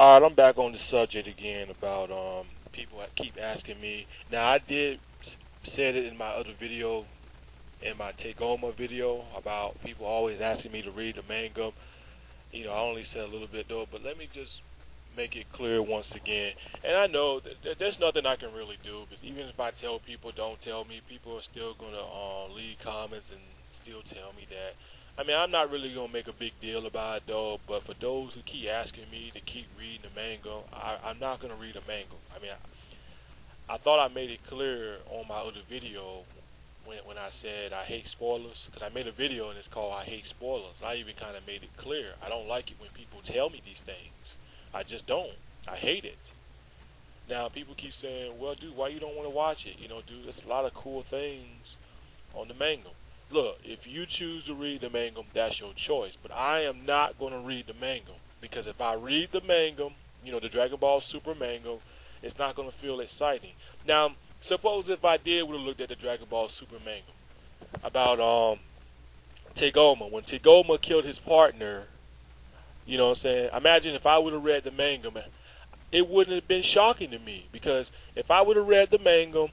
All right, I'm back on the subject again about people that keep asking me. Now I did said it in my other video, in my Tegoma video about people always asking me to read the manga. I only said a little bit though, but let me just make it clear once again. And I know that there's nothing I can really do because even if I tell people don't tell me, people are still gonna leave comments and still tell me that. I mean, I'm not really gonna make a big deal about it though. But for those who keep asking me to keep reading the manga, I'm not gonna read a manga. I mean, I thought I made it clear on my other video when I said I hate spoilers because I made a video and it's called I hate spoilers. I even kind of made it clear I don't like it when people tell me these things. I just don't. I hate it. Now people keep saying, "Well, dude, why you don't want to watch it?" Dude, there's a lot of cool things on the manga. Look, if you choose to read the manga, that's your choice. But I am not going to read the manga because if I read the manga, the Dragon Ball Super manga, it's not going to feel exciting. Now, suppose if I did would have looked at the Dragon Ball Super manga about Tegoma when Tegoma killed his partner. You know what I'm saying? Imagine if I would have read the manga, man, it wouldn't have been shocking to me because if I would have read the manga,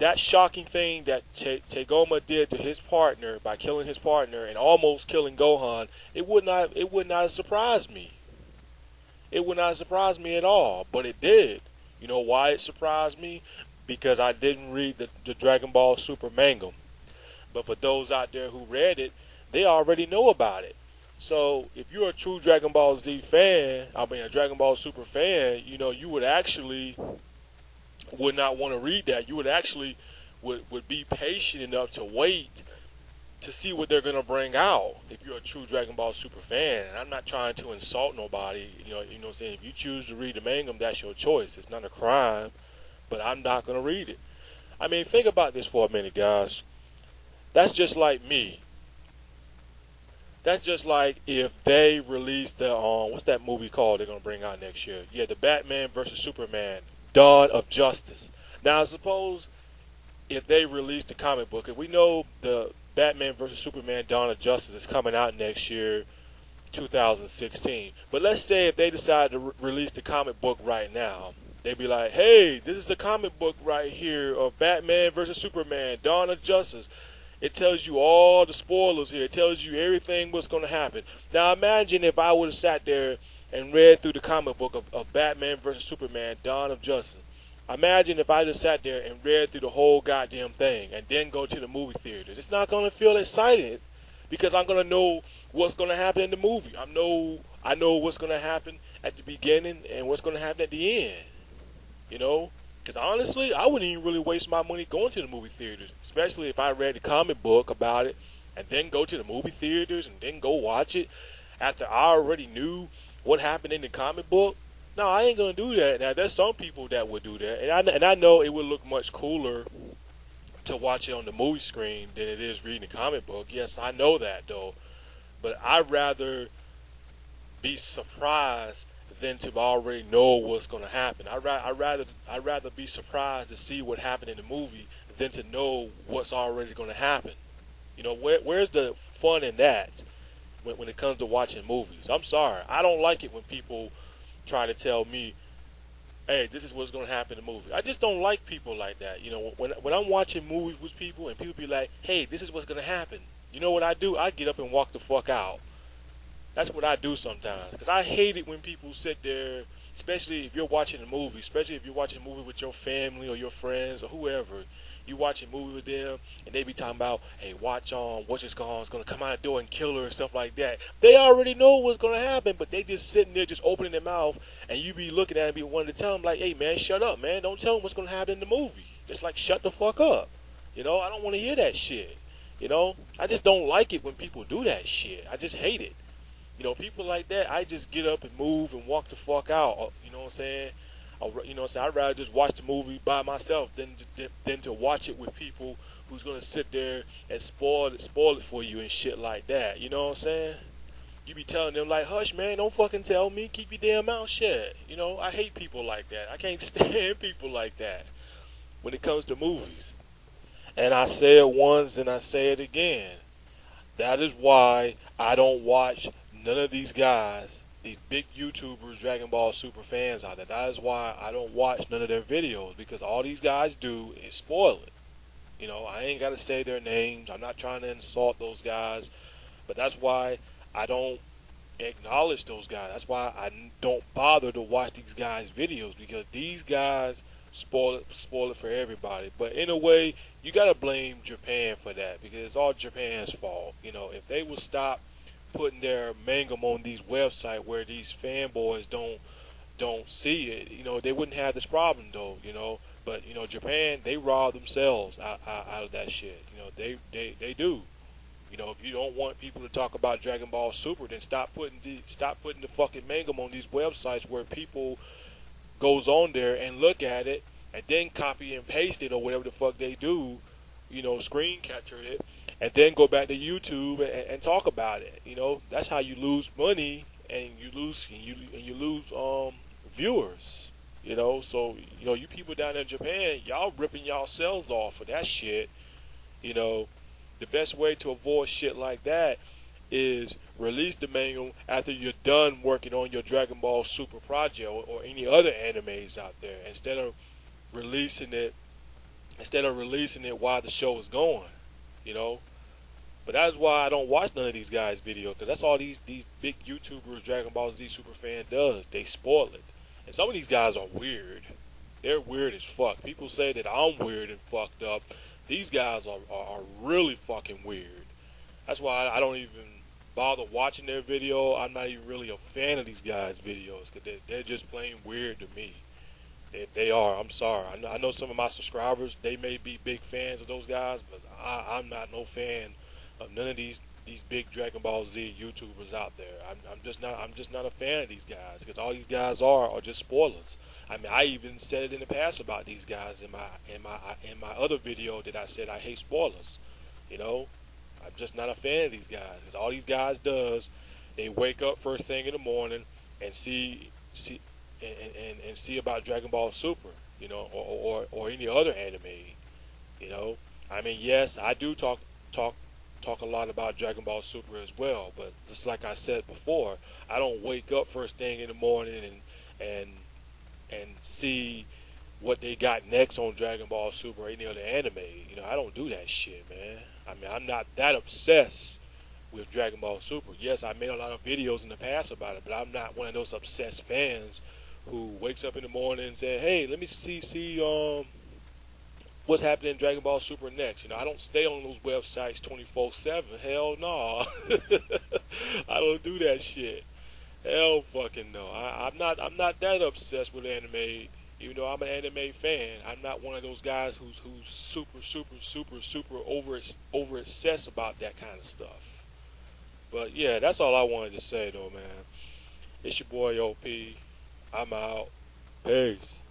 that shocking thing that Tegoma did to his partner by killing his partner and almost killing Gohan, it would not have surprised me. It would not have surprised me at all, but it did. You know why it surprised me? Because I didn't read the Dragon Ball Super manga. But for those out there who read it, they already know about it. So if you're a true Dragon Ball Z fan, a Dragon Ball Super fan, you would actually would not want to read that. You would actually would be patient enough to wait to see what they're going to bring out if you're a true Dragon Ball Super fan. And I'm not trying to insult nobody. You know what I'm saying? If you choose to read the manga, that's your choice. It's not a crime, but I'm not going to read it. I mean, think about this for a minute, guys. That's just like me. That's just like if they released the what's that movie called they're gonna bring out next year? Yeah, the Batman versus Superman, Dawn of Justice. Now suppose if they released the comic book, if we know the Batman versus Superman Dawn of Justice is coming out next year, 2016. But let's say if they decide to release the comic book right now, they'd be like, hey, this is a comic book right here of Batman versus Superman, Dawn of Justice. It tells you all the spoilers here. It tells you everything what's going to happen. Now imagine if I would have sat there and read through the comic book of Batman versus Superman, Dawn of Justice. Imagine if I just sat there and read through the whole goddamn thing and then go to the movie theaters. It's not going to feel exciting because I'm going to know what's going to happen in the movie. I know what's going to happen at the beginning and what's going to happen at the end. Because honestly, I wouldn't even really waste my money going to the movie theaters, especially if I read the comic book about it and then go to the movie theaters and then go watch it after I already knew what happened in the comic book. No, I ain't going to do that. Now, there's some people that would do that, and I know it would look much cooler to watch it on the movie screen than it is reading the comic book. Yes, I know that, though. But I'd rather be surprised than to already know what's going to happen. I'd rather be surprised to see what happened in the movie than to know what's already going to happen. Where's the fun in that when it comes to watching movies? I'm sorry. I don't like it when people try to tell me, hey, this is what's going to happen in the movie. I just don't like people like that. When I'm watching movies with people and people be like, hey, this is what's going to happen. You know what I do? I get up and walk the fuck out. That's what I do sometimes. Because I hate it when people sit there, especially if you're watching a movie, especially if you're watching a movie with your family or your friends or whoever. You watch a movie with them, and they be talking about, hey, watch what's just going to come out the door and kill her and stuff like that. They already know what's going to happen, but they just sitting there just opening their mouth, and you be looking at it and be wanting to tell them, like, hey, man, shut up, man. Don't tell them what's going to happen in the movie. Just, like, shut the fuck up. I don't want to hear that shit. I just don't like it when people do that shit. I just hate it. People like that, I just get up and move and walk the fuck out. You know what I'm saying? I'd rather just watch the movie by myself than to watch it with people who's gonna sit there and spoil it for you and shit like that. You know what I'm saying? You be telling them like, hush, man, don't fucking tell me. Keep your damn mouth shut. I hate people like that. I can't stand people like that when it comes to movies. And I say it once and I say it again. That is why I don't watch none of these guys these big YouTubers, Dragon Ball Super fans out there. That is why I don't watch none of their videos, because all these guys do is spoil it. You know, I ain't got to say their names. I'm not trying to insult those guys, but that's why I don't acknowledge those guys. That's why I don't bother to watch these guys' videos, because these guys spoil it for everybody. But in a way, you gotta blame Japan for that, because it's all Japan's fault. You know, if they would stop putting their manga on these websites where these fanboys don't see it, you know, they wouldn't have this problem though. You know, but you know, Japan, they rob themselves out of that shit. You know, they do. You know, if you don't want people to talk about Dragon Ball Super, then stop putting the fucking manga on these websites where people goes on there and look at it and then copy and paste it or whatever the fuck they do, you know, screen capture it, and then go back to YouTube and talk about it. You know, that's how you lose money, and you lose viewers. You know, so you know, you people down in Japan, y'all ripping y'all selves off for that shit. You know, the best way to avoid shit like that is release the manga after you're done working on your Dragon Ball Super project, or any other animes out there, instead of releasing it while the show is going, you know. But that's why I don't watch none of these guys' videos, because that's all these big YouTubers, Dragon Ball Z super fan does. They spoil it. And some of these guys are weird. They're weird as fuck. People say that I'm weird and fucked up. These guys are really fucking weird. That's why I don't even bother watching their video. I'm not even really a fan of these guys' videos, because they're just plain weird to me. They are. I'm sorry. I know some of my subscribers, they may be big fans of those guys, but I'm not no fan of none of these big Dragon Ball Z YouTubers out there. I'm just not a fan of these guys, because all these guys are just spoilers. I mean, I even said it in the past about these guys in my other video that I said I hate spoilers. You know, I'm just not a fan of these guys, because all these guys does, they wake up first thing in the morning and see about Dragon Ball Super, you know, or any other anime. You know, I mean, yes, I do talk a lot about Dragon Ball Super as well, but just like I said before, I don't wake up first thing in the morning and see what they got next on Dragon Ball Super or any other anime. You know, I don't do that shit, man. I mean, I'm not that obsessed with Dragon Ball Super. Yes, I made a lot of videos in the past about it, but I'm not one of those obsessed fans who wakes up in the morning and says, "Hey, let me see what's happening in Dragon Ball Super next." You know, I don't stay on those websites 24/7. Hell no. I don't do that shit. Hell fucking no. I'm not that obsessed with anime. Even though I'm an anime fan, I'm not one of those guys who's super over obsessed about that kind of stuff. But yeah, that's all I wanted to say though, man. It's your boy OP. I'm out. Peace.